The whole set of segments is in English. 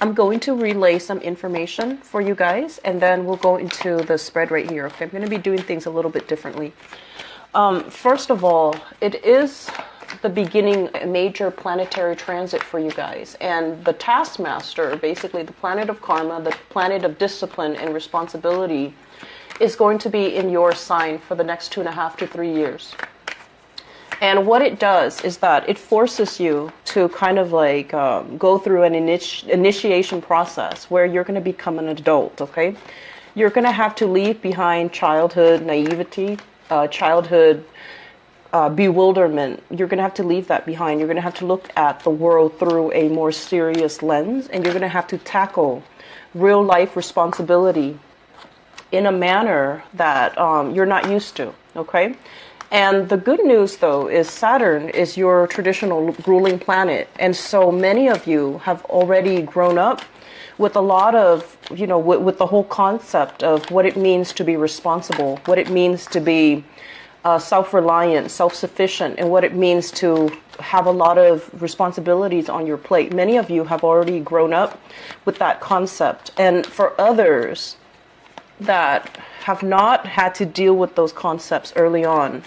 I'm going to relay some information for you guys, and then we'll go into the spread right here. Okay, I'm going to be doing things a little bit differently. First of all, it is the beginning, a major planetary transit for you guys. And the taskmaster, basically the planet of karma, the planet of discipline and responsibility, is going to be in your sign for the next 2.5 to 3 years. And what it does is that it forces you to kind of like go through an initiation process where you're going to become an adult, okay? You're going to have to leave behind childhood naivety, childhood bewilderment. You're going to have to leave that behind. You're going to have to look at the world through a more serious lens, and you're going to have to tackle real life responsibility in a manner that you're not used to, okay? And the good news, though, is Saturn is your traditional ruling planet. And so many of you have already grown up with a lot of, you know, with the whole concept of what it means to be responsible, what it means to be self-reliant, self-sufficient, and what it means to have a lot of responsibilities on your plate. Many of you have already grown up with that concept. And for others that have not had to deal with those concepts early on,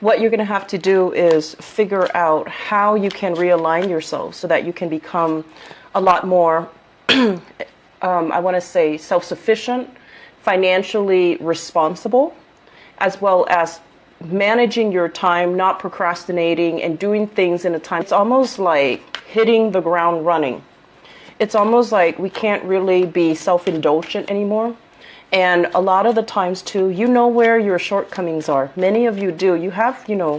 what you're going to have to do is figure out how you can realign yourself so that you can become a lot more, I want to say, self-sufficient, financially responsible, as well as managing your time, not procrastinating, and doing things in a time. It's almost like hitting the ground running. It's almost like we can't really be self-indulgent anymore. And a lot of the times, too, you know where your shortcomings are. Many of you do. You have, you know,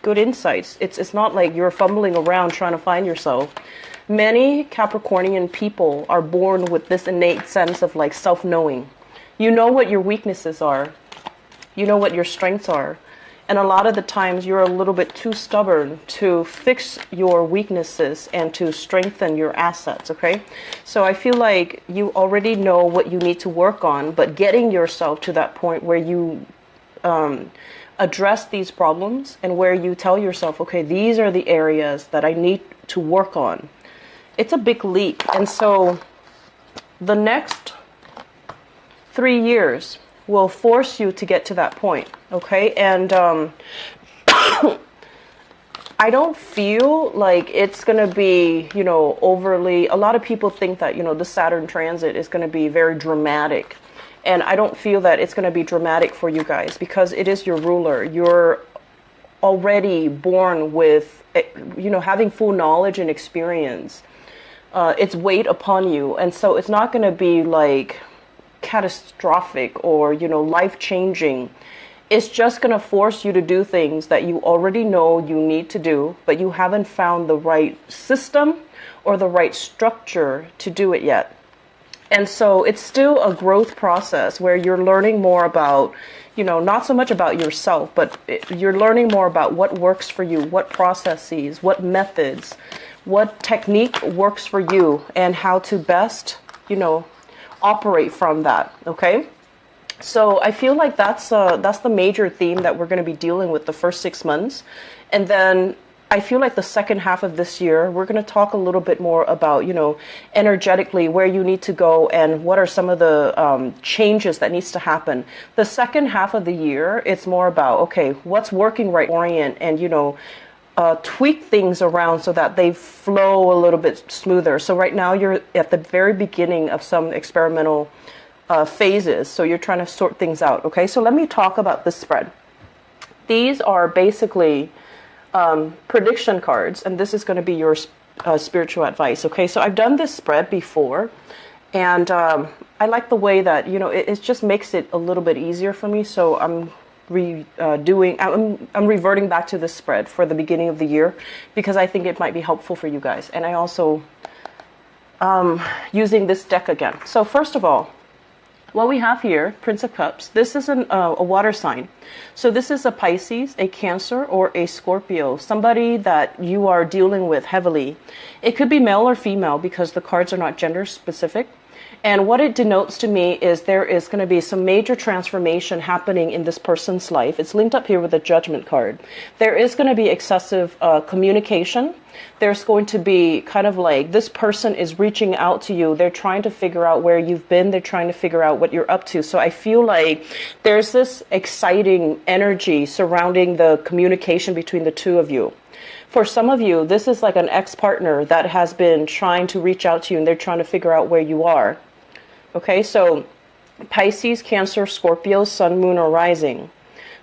good insights. It's not like you're fumbling around trying to find yourself. Many Capricornian people are born with this innate sense of like self-knowing. You know what your weaknesses are. You know what your strengths are. And a lot of the times you're a little bit too stubborn to fix your weaknesses and to strengthen your assets, okay? So I feel like you already know what you need to work on, but getting yourself to that point where you address these problems and where you tell yourself, okay, these are the areas that I need to work on. It's a big leap. And so the next 3 years will force you to get to that point, okay? And I don't feel like it's going to be, you know, overly, a lot of people think that, you know, the Saturn transit is going to be very dramatic. And I don't feel that it's going to be dramatic for you guys because it is your ruler. You're already born with, you know, having full knowledge and experience. It's weight upon you. And so it's not going to be like catastrophic or, you know, life-changing. It's just going to force you to do things that you already know you need to do, but you haven't found the right system or the right structure to do it yet. And so it's still a growth process where you're learning more about, you know, not so much about yourself, but you're learning more about what works for you, what processes, what methods, what technique works for you, and how to best, you know, operate from that, okay? So I feel like that's the major theme that we're going to be dealing with the first 6 months. And then I feel like the second half of this year, we're going to talk a little bit more about, you know, energetically where you need to go and what are some of the changes that needs to happen. The second half of the year, it's more about, okay, what's working right, orient, and, you know, tweak things around so that they flow a little bit smoother. So right now you're at the very beginning of some experimental phases. So you're trying to sort things out. Okay, so let me talk about this spread. These are basically prediction cards, and this is going to be your spiritual advice. Okay, so I've done this spread before, and I like the way that, you know, it just makes it a little bit easier for me. So I'm reverting back to this spread for the beginning of the year because I think it might be helpful for you guys. And I also using this deck again. So first of all, what we have here, Prince of Cups, this is a water sign. So this is a Pisces, a Cancer, or a Scorpio, somebody that you are dealing with heavily. It could be male or female because the cards are not gender specific. And what it denotes to me is there is going to be some major transformation happening in this person's life. It's linked up here with the Judgment card. There is going to be excessive communication. There's going to be kind of like this person is reaching out to you. They're trying to figure out where you've been. They're trying to figure out what you're up to. So I feel like there's this exciting energy surrounding the communication between the two of you. For some of you, this is like an ex-partner that has been trying to reach out to you and they're trying to figure out where you are. Okay, so Pisces, Cancer, Scorpio, Sun, Moon, or Rising.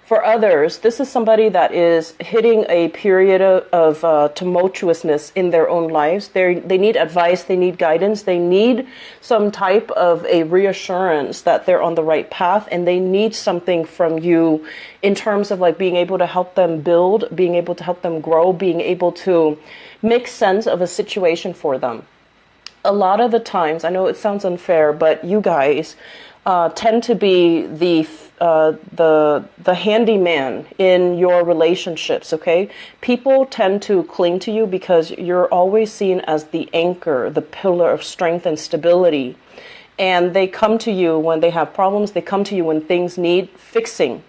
For others, this is somebody that is hitting a period of tumultuousness in their own lives. They need advice, they need guidance, they need some type of a reassurance that they're on the right path, and they need something from you in terms of like being able to help them build, being able to help them grow, being able to make sense of a situation for them. A lot of the times, I know it sounds unfair, but you guys tend to be the handyman in your relationships, okay? People tend to cling to you because you're always seen as the anchor, the pillar of strength and stability. And they come to you when they have problems. They come to you when things need fixing.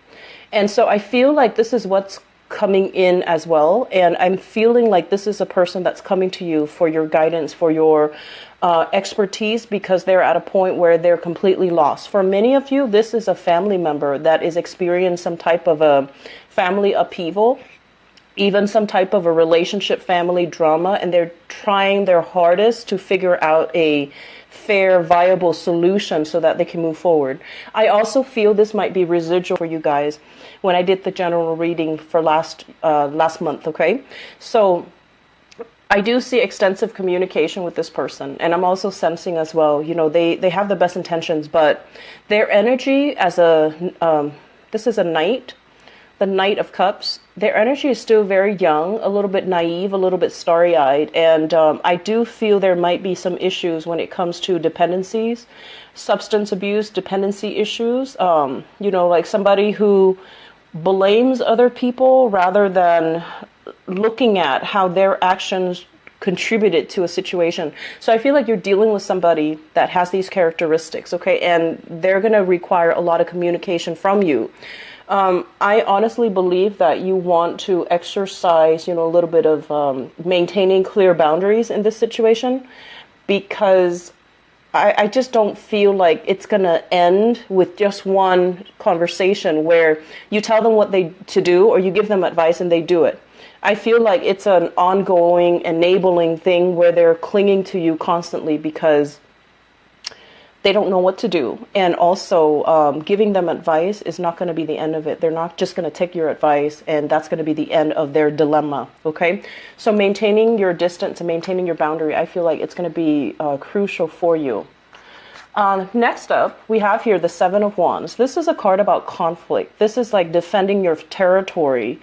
And so I feel like this is what's coming in as well. And I'm feeling like this is a person that's coming to you for your guidance, for your expertise, because they're at a point where they're completely lost. For many of you, this is a family member that is experiencing some type of a family upheaval, even some type of a relationship family drama, and they're trying their hardest to figure out a fair, viable solution so that they can move forward. I also feel this might be residual for you guys when I did the general reading for last month, okay? So I do see extensive communication with this person, and I'm also sensing as well, you know, they have the best intentions, but their energy as this is a knight, the Knight of Cups, their energy is still very young, a little bit naive, a little bit starry-eyed, and I do feel there might be some issues when it comes to dependencies, substance abuse, dependency issues, you know, like somebody who blames other people rather than looking at how their actions contributed to a situation. So I feel like you're dealing with somebody that has these characteristics, okay, and they're going to require a lot of communication from you. I honestly believe that you want to exercise, you know, a little bit of maintaining clear boundaries in this situation, because I just don't feel like it's going to end with just one conversation where you tell them what to do or you give them advice and they do it. I feel like it's an ongoing, enabling thing where they're clinging to you constantly because they don't know what to do. And also, giving them advice is not going to be the end of it. They're not just going to take your advice and that's going to be the end of their dilemma, okay? So maintaining your distance and maintaining your boundary, I feel like it's going to be crucial for you. Next up, we have here the Seven of Wands. This is a card about conflict. This is like defending your territory,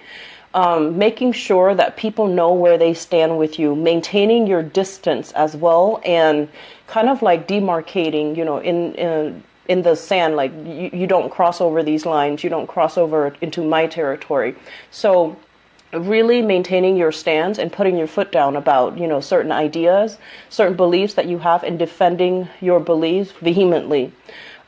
making sure that people know where they stand with you, maintaining your distance as well, and kind of like demarcating, you know, in the sand, like you don't cross over these lines, you don't cross over into my territory. So really maintaining your stance and putting your foot down about, you know, certain ideas, certain beliefs that you have, and defending your beliefs vehemently.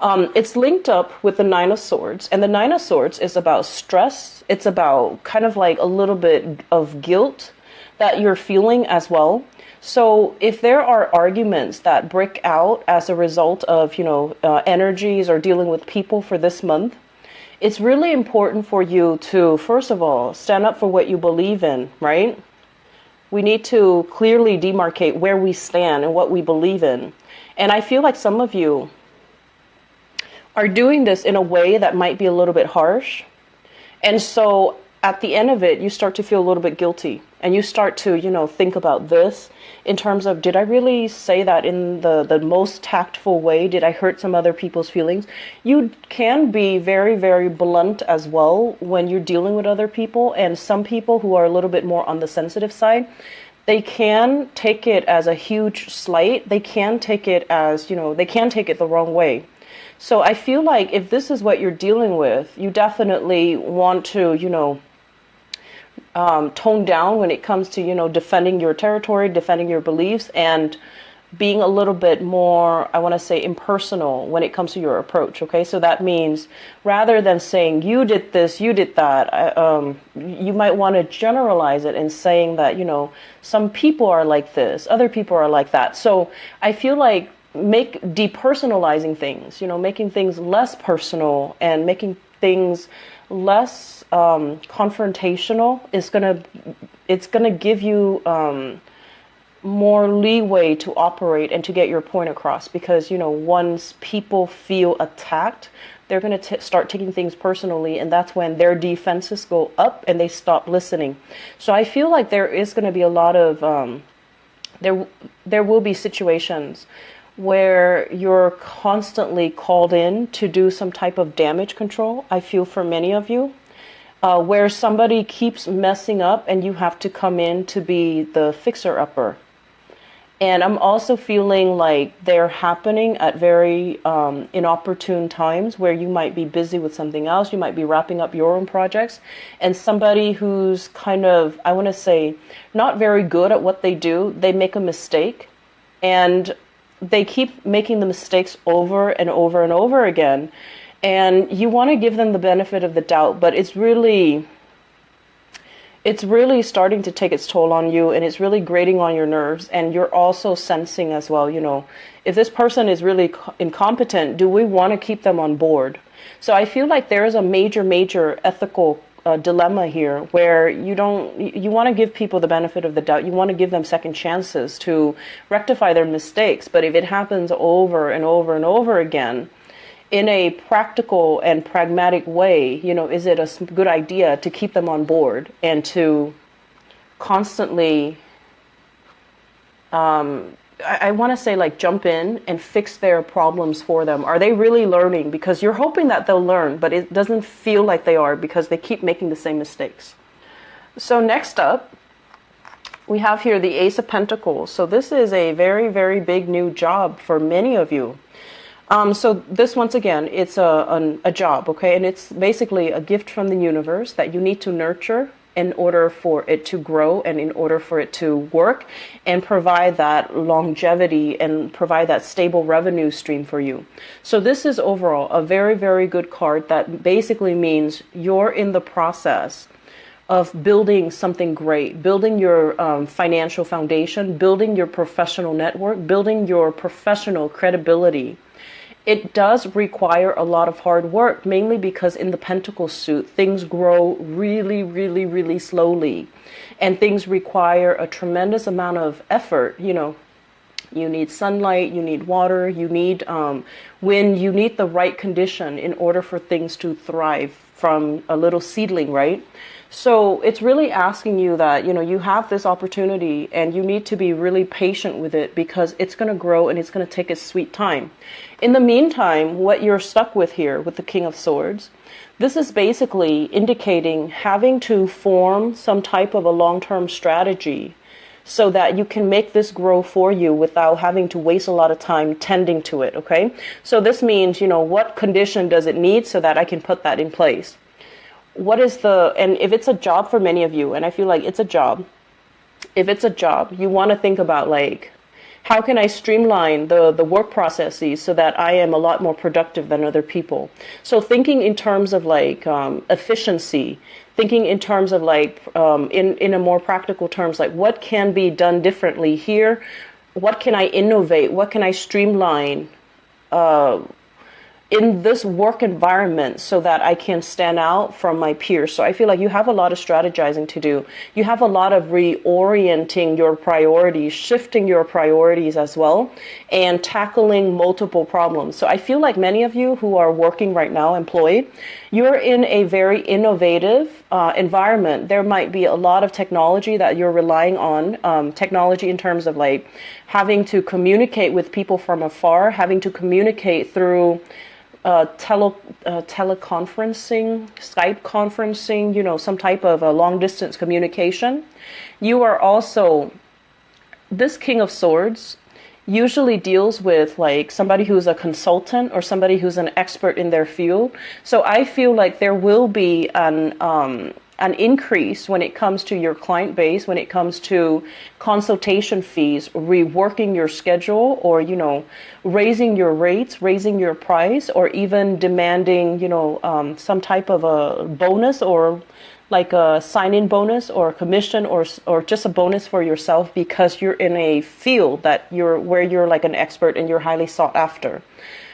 It's linked up with the Nine of Swords, and the Nine of Swords is about stress. It's about kind of like a little bit of guilt that you're feeling as well. So if there are arguments that break out as a result of, you know, energies or dealing with people for this month, it's really important for you to, first of all, stand up for what you believe in, right? We need to clearly demarcate where we stand and what we believe in. And I feel like some of you are doing this in a way that might be a little bit harsh. And so at the end of it, you start to feel a little bit guilty. And you start to, you know, think about this in terms of, did I really say that in the most tactful way? Did I hurt some other people's feelings? You can be very, very blunt as well when you're dealing with other people. And some people who are a little bit more on the sensitive side, they can take it as a huge slight. They can take it as, you know, they can take it the wrong way. So I feel like if this is what you're dealing with, you definitely want to, you know, tone down when it comes to, you know, defending your territory, defending your beliefs, and being a little bit more, I want to say, impersonal when it comes to your approach. Okay, so that means rather than saying you did this, you did that, you might want to generalize it and saying that, you know, some people are like this, other people are like that. So I feel like depersonalizing things, you know, making things less personal and making things less confrontational it's gonna give you more leeway to operate and to get your point across, because, you know, once people feel attacked, they're going to start taking things personally, and that's when their defenses go up and they stop listening. So I feel like there is going to be a lot of there will be situations where you're constantly called in to do some type of damage control. I feel for many of you, where somebody keeps messing up and you have to come in to be the fixer-upper. And I'm also feeling like they're happening at very inopportune times where you might be busy with something else. You might be wrapping up your own projects. And somebody who's kind of, I want to say, not very good at what they do, they make a mistake. And they keep making the mistakes over and over and over again. And you want to give them the benefit of the doubt, but it's really starting to take its toll on you, and it's really grating on your nerves. And you're also sensing as well, you know, if this person is really incompetent, do we want to keep them on board? So I feel like there is a major ethical dilemma here where you want to give people the benefit of the doubt. You want to give them second chances to rectify their mistakes. But if it happens over and over and over again, in a practical and pragmatic way, you know, is it a good idea to keep them on board and to constantly, I want to say, like, jump in and fix their problems for them? Are they really learning? Because you're hoping that they'll learn, but it doesn't feel like they are because they keep making the same mistakes. So next up, we have here the Ace of Pentacles. So this is a very big new job for many of you. So this, once again, it's a job, okay? And it's basically a gift from the universe that you need to nurture in order for it to grow and in order for it to work and provide that longevity and provide that stable revenue stream for you. So this is overall a very good card that basically means you're in the process of building something great, building your financial foundation, building your professional network, building your professional credibility. It does require a lot of hard work, mainly because in the Pentacle suit, things grow really slowly. And things require a tremendous amount of effort. You know, you need sunlight, you need water, you need wind, you need the right condition in order for things to thrive from a little seedling, right? So it's really asking you that, you know, you have this opportunity and you need to be really patient with it because it's going to grow and it's going to take its sweet time. In the meantime, what you're stuck with here with the King of Swords, this is basically indicating having to form some type of a long-term strategy so that you can make this grow for you without having to waste a lot of time tending to it, okay? So this means, you know, what condition does it need so that I can put that in place? And if it's a job for many of you, and I feel like it's a job, if it's a job, you want to think about, like, how can I streamline the work processes so that I am a lot more productive than other people? So thinking in terms of, like, efficiency, thinking in terms of, like, in a more practical terms, like, what can be done differently here? What can I innovate? What can I streamline in this work environment so that I can stand out from my peers? So I feel like you have a lot of strategizing to do. You have a lot of reorienting your priorities, shifting your priorities as well, and tackling multiple problems. So I feel like many of you who are working right now, employed, you're in a very innovative environment. There might be a lot of technology that you're relying on, technology in terms of, like, having to communicate with people from afar, having to communicate through teleconferencing, Skype conferencing, you know, some type of a long distance communication. You are also, this King of Swords usually deals with, like, somebody who's a consultant or somebody who's an expert in their field. So I feel like there will be an increase when it comes to your client base, when it comes to consultation fees, reworking your schedule, or, you know, raising your rates, raising your price, or even demanding, you know, some type of a bonus, or like a sign-in bonus or a commission, or just a bonus for yourself because you're in a field that where you're like an expert and you're highly sought after.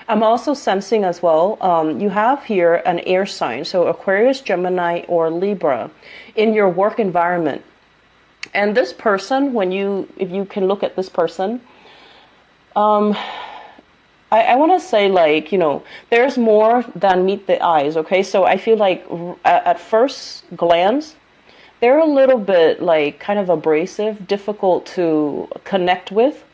I'm also sensing as well, you have here an air sign, so Aquarius, Gemini, or Libra in your work environment. And this person, if you can look at this person, I want to say, like, you know, there's more than meet the eyes, okay? So I feel like at first glance, they're a little bit like kind of abrasive, difficult to connect with.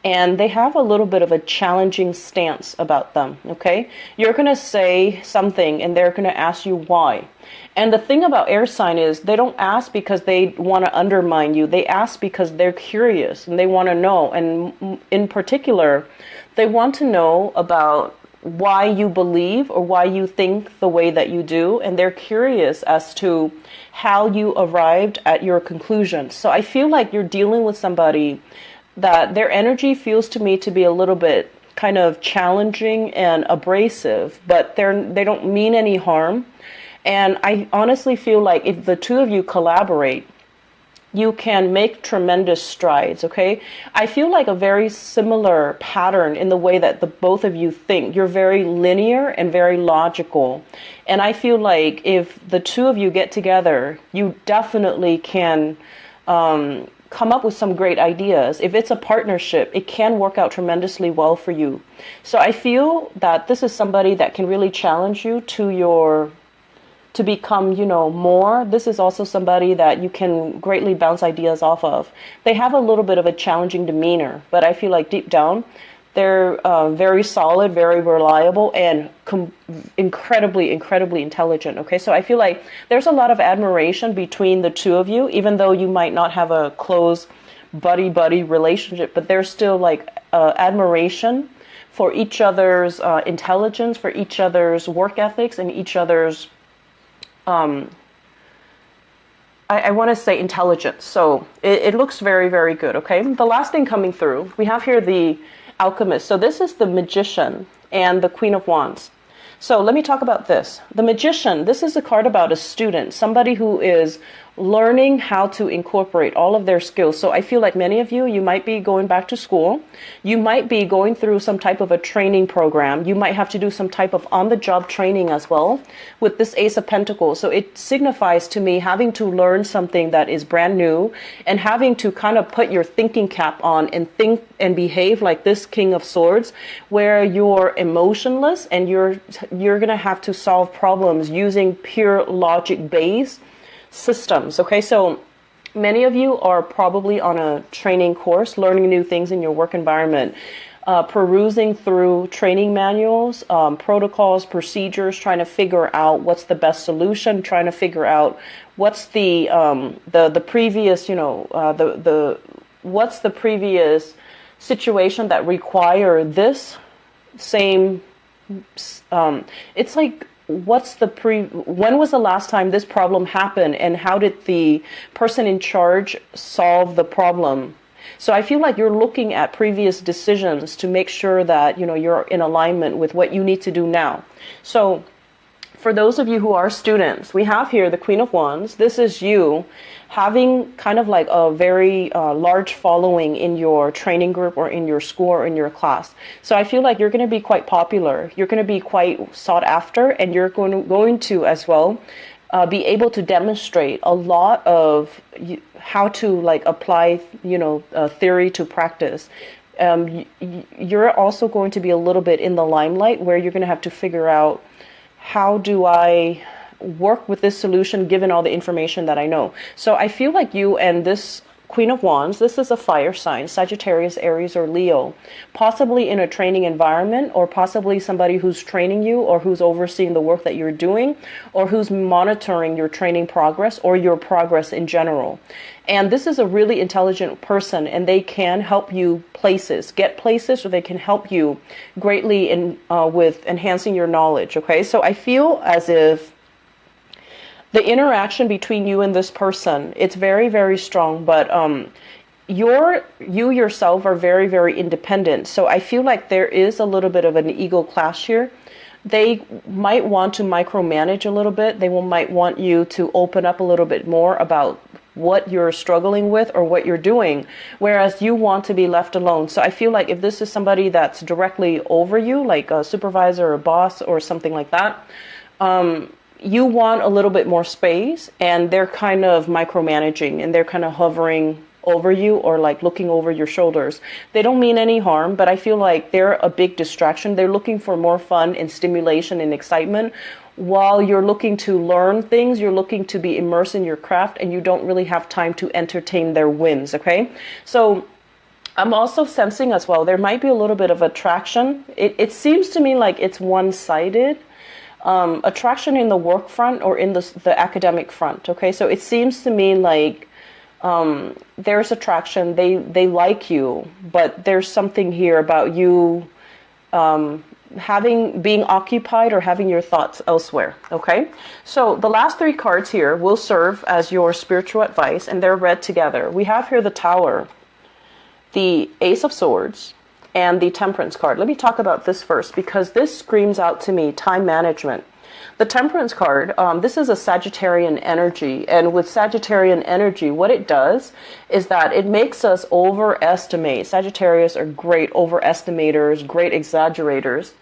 And they have a little bit of a challenging stance about them, okay? You're going to say something and they're going to ask you why. And the thing about air sign is they don't ask because they want to undermine you. They ask because they're curious and they want to know. And in particular, they want to know about why you believe or why you think the way that you do. And they're curious as to how you arrived at your conclusion. So I feel like you're dealing with somebody that their energy feels to me to be a little bit kind of challenging and abrasive, but they don't mean any harm. And I honestly feel like if the two of you collaborate, you can make tremendous strides, okay? I feel like a very similar pattern in the way that the both of you think. You're very linear and very logical. And I feel like if the two of you get together, you definitely can come up with some great ideas. If it's a partnership, it can work out tremendously well for you. So I feel that this is somebody that can really challenge you to become, you know, more. This is also somebody that you can greatly bounce ideas off of. They have a little bit of a challenging demeanor, but I feel like deep down, they're very solid, very reliable, and incredibly, incredibly intelligent. Okay, so I feel like there's a lot of admiration between the two of you, even though you might not have a close buddy-buddy relationship, but there's still like admiration for each other's intelligence, for each other's work ethics, and each other's, I want to say intelligence. So it looks very, very good. Okay, the last thing coming through, we have here the Alchemist. So this is the Magician and the Queen of Wands. So let me talk about this. The Magician, this is a card about a student, somebody who is learning how to incorporate all of their skills. So I feel like many of you, you might be going back to school. You might be going through some type of a training program. You might have to do some type of on-the-job training as well with this Ace of Pentacles. So it signifies to me having to learn something that is brand new and having to kind of put your thinking cap on and think and behave like this King of Swords, where you're emotionless and you're going to have to solve problems using pure logic-based systems. Okay, so many of you are probably on a training course, learning new things in your work environment, perusing through training manuals, protocols, procedures, trying to figure out what's the best solution, trying to figure out what's the previous, you know, what's the previous situation that require this same. It's like, when was the last time this problem happened, and how did the person in charge solve the problem? So I feel like you're looking at previous decisions to make sure that, you know, you're in alignment with what you need to do now. So for those of you who are students, we have here the Queen of Wands. This is you having kind of like a very large following in your training group or in your school or in your class. So I feel like you're going to be quite popular. You're going to be quite sought after, and you're going to as well be able to demonstrate a lot of how to like apply, you know, theory to practice. You're also going to be a little bit in the limelight, where you're going to have to figure out, how do I work with this solution given all the information that I know? So I feel like you and this Queen of Wands, this is a fire sign, Sagittarius, Aries, or Leo, possibly in a training environment, or possibly somebody who's training you, or who's overseeing the work that you're doing, or who's monitoring your training progress or your progress in general. And this is a really intelligent person, and they can help you get places, or they can help you greatly with enhancing your knowledge. Okay, so I feel as if The interaction between you and this person, it's very, very strong, but you yourself are very, very independent. So I feel like there is a little bit of an ego clash here. They might want to micromanage a little bit. They might want you to open up a little bit more about what you're struggling with or what you're doing, whereas you want to be left alone. So I feel like if this is somebody that's directly over you, like a supervisor or a boss or something like that, you want a little bit more space, and they're kind of micromanaging and they're kind of hovering over you or like looking over your shoulders. They don't mean any harm, but I feel like they're a big distraction. They're looking for more fun and stimulation and excitement while you're looking to learn things, you're looking to be immersed in your craft, and you don't really have time to entertain their whims, okay? So I'm also sensing as well, there might be a little bit of attraction. It seems to me like it's one-sided. Attraction in the work front or in the academic front, okay? So it seems to me like there's attraction, they like you, but there's something here about you being occupied or having your thoughts elsewhere, okay? So the last three cards here will serve as your spiritual advice, and they're read together. We have here the Tower, the Ace of Swords, and the Temperance card. Let me talk about this first, because this screams out to me time management. The Temperance card, this is a Sagittarian energy, and with Sagittarian energy, what it does is that it makes us overestimate. Sagittarius are great overestimators, great exaggerators.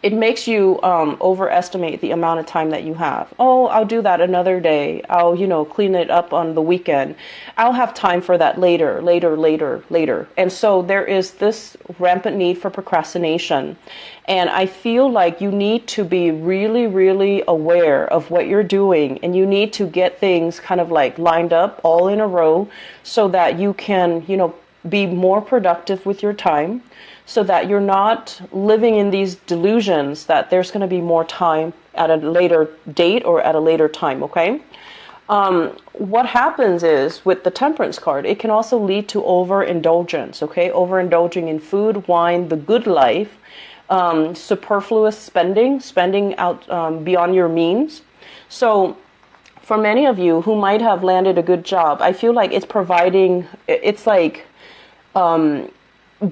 It makes you overestimate the amount of time that you have. Oh, I'll do that another day. I'll, clean it up on the weekend. I'll have time for that later. And so there is this rampant need for procrastination. And I feel like you need to be really, really aware of what you're doing. And you need to get things kind of like lined up all in a row so that you can, be more productive with your time, so that you're not living in these delusions that there's going to be more time at a later date or at a later time, okay? What happens is with the Temperance card, it can also lead to overindulgence, okay? Overindulging in food, wine, the good life, superfluous spending out beyond your means. So for many of you who might have landed a good job, I feel like it's like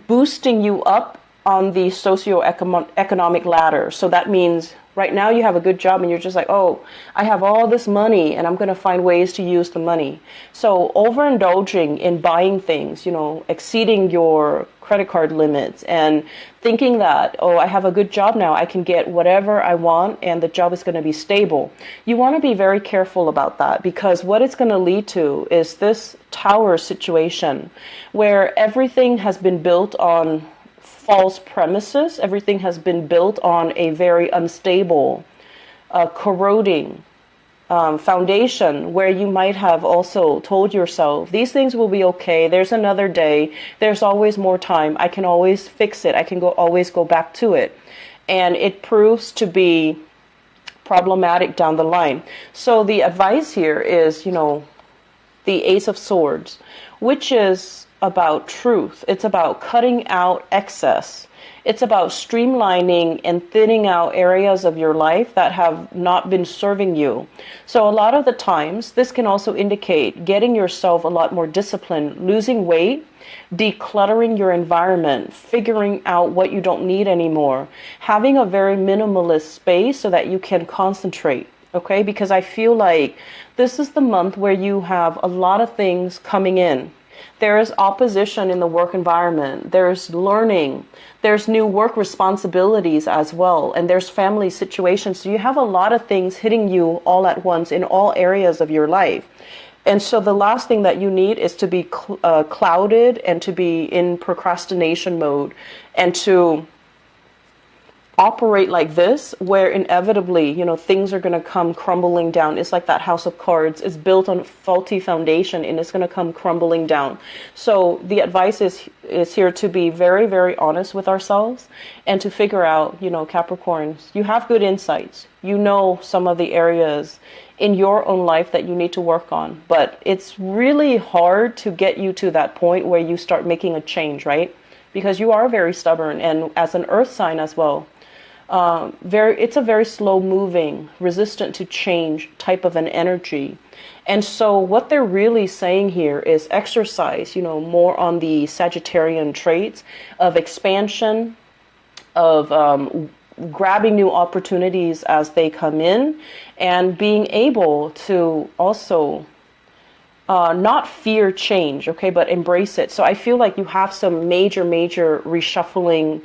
boosting you up on the socioeconomic ladder. So that means right now you have a good job and you're just like, oh, I have all this money and I'm going to find ways to use the money. So overindulging in buying things, exceeding your credit card limits and thinking that, oh, I have a good job now, I can get whatever I want and the job is going to be stable. You want to be very careful about that, because what it's going to lead to is this Tower situation where everything has been built on false premises. Everything has been built on a very unstable, corroding foundation, where you might have also told yourself, these things will be okay, there's another day, there's always more time, I can always fix it, I can always go back to it. And it proves to be problematic down the line. So the advice here is, the Ace of Swords, which is about truth. It's about cutting out excess. It's about streamlining and thinning out areas of your life that have not been serving you. So a lot of the times, this can also indicate getting yourself a lot more disciplined, losing weight, decluttering your environment, figuring out what you don't need anymore, having a very minimalist space so that you can concentrate. Okay, because I feel like this is the month where you have a lot of things coming in. There is opposition in the work environment. There's learning. There's new work responsibilities as well. And there's family situations. So you have a lot of things hitting you all at once in all areas of your life. And so the last thing that you need is to be clouded and to be in procrastination mode and to operate like this, where inevitably, things are going to come crumbling down. It's like that house of cards. It's built on a faulty foundation and it's going to come crumbling down. So the advice is here to be very, very honest with ourselves and to figure out, Capricorns, you have good insights. You know some of the areas in your own life that you need to work on, but it's really hard to get you to that point where you start making a change, right? Because you are very stubborn, and as an earth sign as well, It's a very slow moving, resistant to change type of an energy. And so what they're really saying here is exercise, more on the Sagittarian traits of expansion, of grabbing new opportunities as they come in, and being able to also not fear change, okay, but embrace it. So I feel like you have some major reshuffling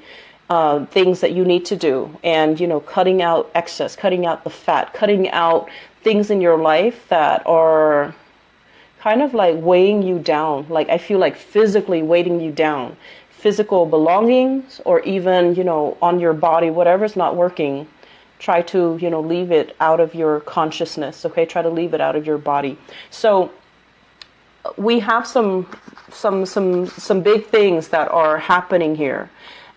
things that you need to do, and cutting out excess, cutting out the fat, cutting out things in your life that are kind of like weighing you down. Like I feel like physically weighing you down, physical belongings, or even on your body, whatever's not working. Try to leave it out of your consciousness, okay? Try to leave it out of your body. So we have some big things that are happening here.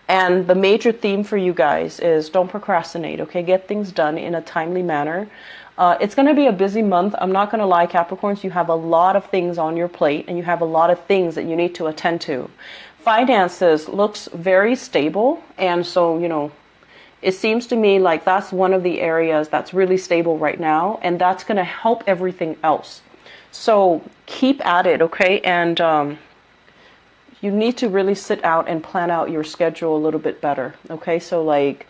And the major theme for you guys is don't procrastinate, okay? Get things done in a timely manner. It's going to be a busy month. I'm not going to lie, Capricorns. You have a lot of things on your plate, and you have a lot of things that you need to attend to. Finances looks very stable, and so, it seems to me like that's one of the areas that's really stable right now, and that's going to help everything else. So keep at it, okay? And you need to really sit out and plan out your schedule a little bit better, okay? So like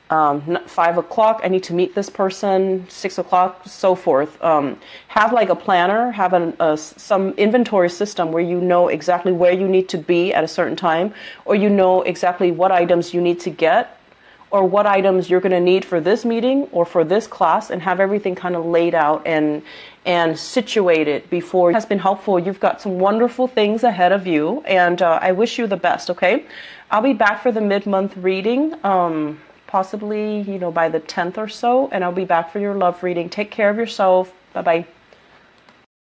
5 o'clock, I need to meet this person, 6 o'clock, so forth. Have like a planner, have some inventory system where you know exactly where you need to be at a certain time, or you know exactly what items you need to get, or what items you're going to need for this meeting or for this class, and have everything kind of laid out and situated before. It has been helpful. You've got some wonderful things ahead of you, and I wish you the best, okay? I'll be back for the mid-month reading, possibly, by the 10th or so, and I'll be back for your love reading. Take care of yourself. Bye-bye.